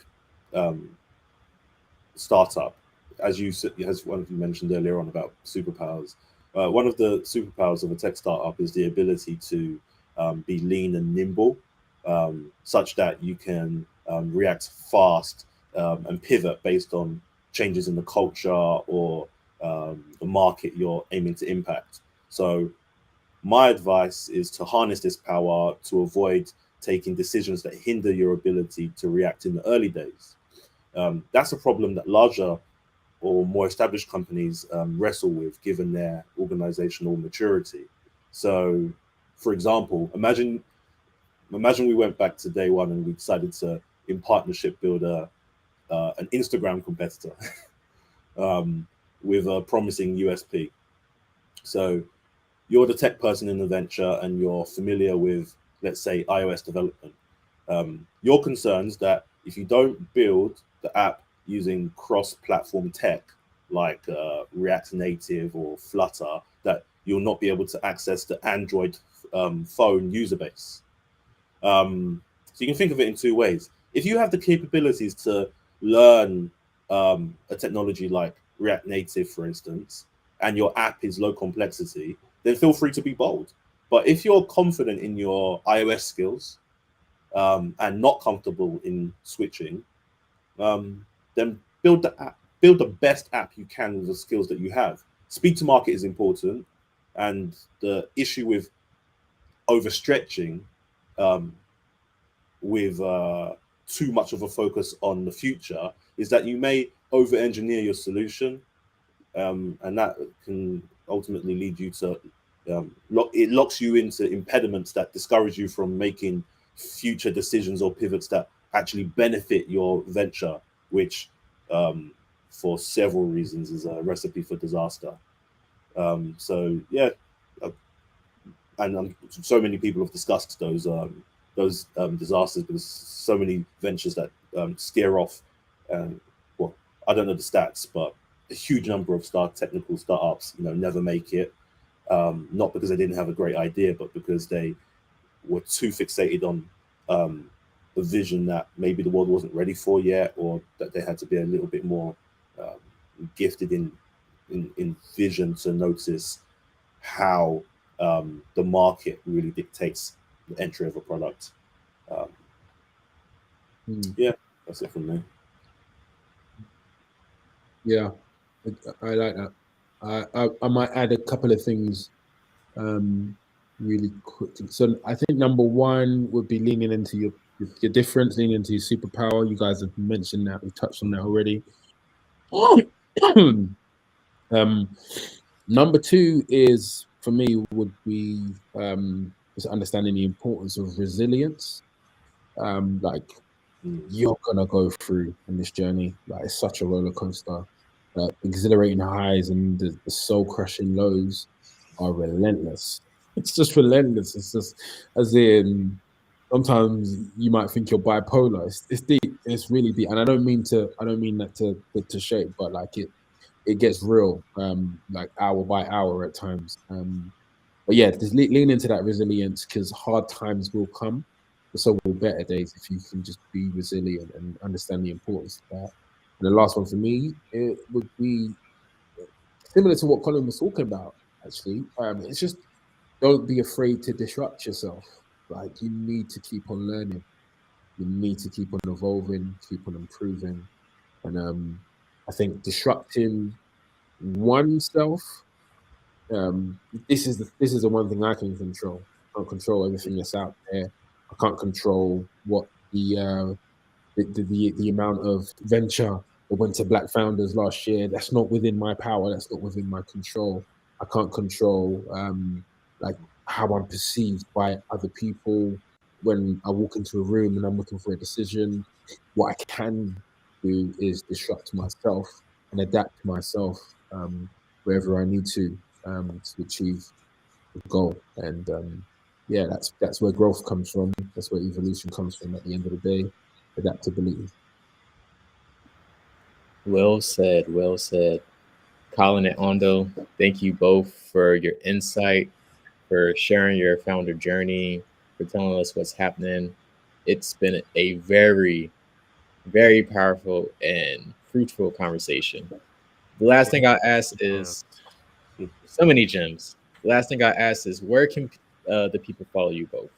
startup, as one of you mentioned earlier on about superpowers, one of the superpowers of a tech startup is the ability to be lean and nimble, such that you can react fast and pivot based on changes in the culture or the market you're aiming to impact. So my advice is to harness this power to avoid taking decisions that hinder your ability to react in the early days. That's a problem that larger or more established companies wrestle with, given their organizational maturity. So, for example, imagine we went back to day one and we decided to, in partnership, build an Instagram competitor with a promising USP. So you're the tech person in the venture and you're familiar with, let's say, iOS development. Your concerns that if you don't build the app using cross-platform tech, like React Native or Flutter, that you'll not be able to access the Android phone user base. So you can think of it in two ways. If you have the capabilities to learn a technology like React Native, for instance, and your app is low complexity, then feel free to be bold. But if you're confident in your iOS skills and not comfortable in switching, then build the best app you can with the skills that you have. Speed to market is important, and the issue with overstretching with too much of a focus on the future is that you may over-engineer your solution, and that can ultimately lead you to it locks you into impediments that discourage you from making future decisions or pivots that actually benefit your venture, which for several reasons is a recipe for disaster. So yeah, and so many people have discussed those disasters, because so many ventures that scare off. Well, I don't know the stats, but a huge number of technical startups, never make it. Not because they didn't have a great idea, but because they were too fixated on a vision that maybe the world wasn't ready for yet, or that they had to be a little bit more gifted in vision to notice how the market really dictates the entry of a product. Yeah, that's it from me. Yeah, I like that. I might add a couple of things really quickly. So I think number one would be leaning into your difference, leaning into your superpower. You guys have mentioned that. We touched on that already. Number two is, for me, would be just understanding the importance of resilience. Like, you're gonna go through in this journey. Like, it's such a roller coaster. Exhilarating highs and the soul crushing lows are relentless. It's just relentless. It's just, as in, sometimes you might think you're bipolar. It's deep. It's really deep. And I don't mean that to shake, but like it gets real, like hour by hour at times. But yeah, just lean into that resilience, because hard times will come, but so will better days if you can just be resilient and understand the importance of that. And the last one for me, it would be similar to what Colin was talking about, actually. It's just, don't be afraid to disrupt yourself. Like, you need to keep on learning. You need to keep on evolving, keep on improving. And I think disrupting oneself, this is the one thing I can control. I can't control everything that's out there. I can't control what the amount of venture that went to Black founders last year. That's not within my power. That's not within my control. I can't control like how I'm perceived by other people when I walk into a room and I'm looking for a decision. What I can do is disrupt myself and adapt myself wherever I need to achieve the goal. And yeah, that's where growth comes from. That's where evolution comes from. At the end of the day, adaptability. Well said. Well said. Colin and Ando, thank you both for your insight, for sharing your founder journey, for telling us what's happening. It's been a very, very powerful and fruitful conversation. The last thing I ask is, so many gems. The last thing I ask is, where can the people follow you both?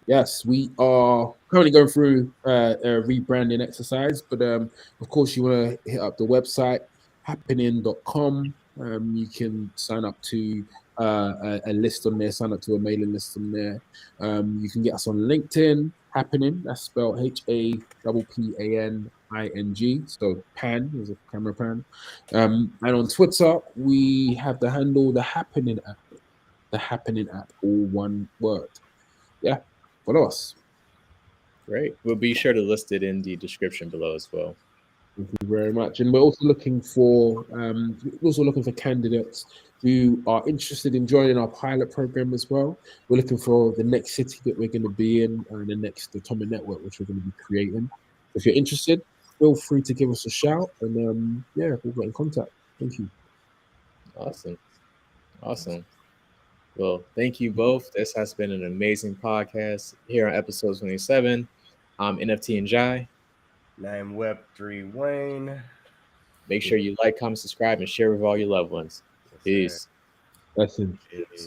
Yes, we are currently going through a rebranding exercise, but of course, you want to hit up the website, happaning.com. You can sign up to a list on there, sign up to a mailing list on there. You can get us on LinkedIn, Happaning, that's spelled HAPPANING, so pan is a camera pan. And on Twitter, we have the handle, the Happaning app, all one word. Yeah, follow us. Great. We'll be sure to list it in the description below as well. Thank you very much. And we're also looking for candidates who are interested in joining our pilot program as well. We're looking for the next city that we're going to be in, and the next Atomic Network, which we're going to be creating. If you're interested, feel free to give us a shout, and yeah, we'll get in contact. Thank you. Awesome. Well, thank you both. This has been an amazing podcast here on episode 27. I'm NFT and Jai. And I'm Web3 Wayne. Make sure you like, comment, subscribe, and share with all your loved ones. Yes, sir. Peace. Lesson. Peace.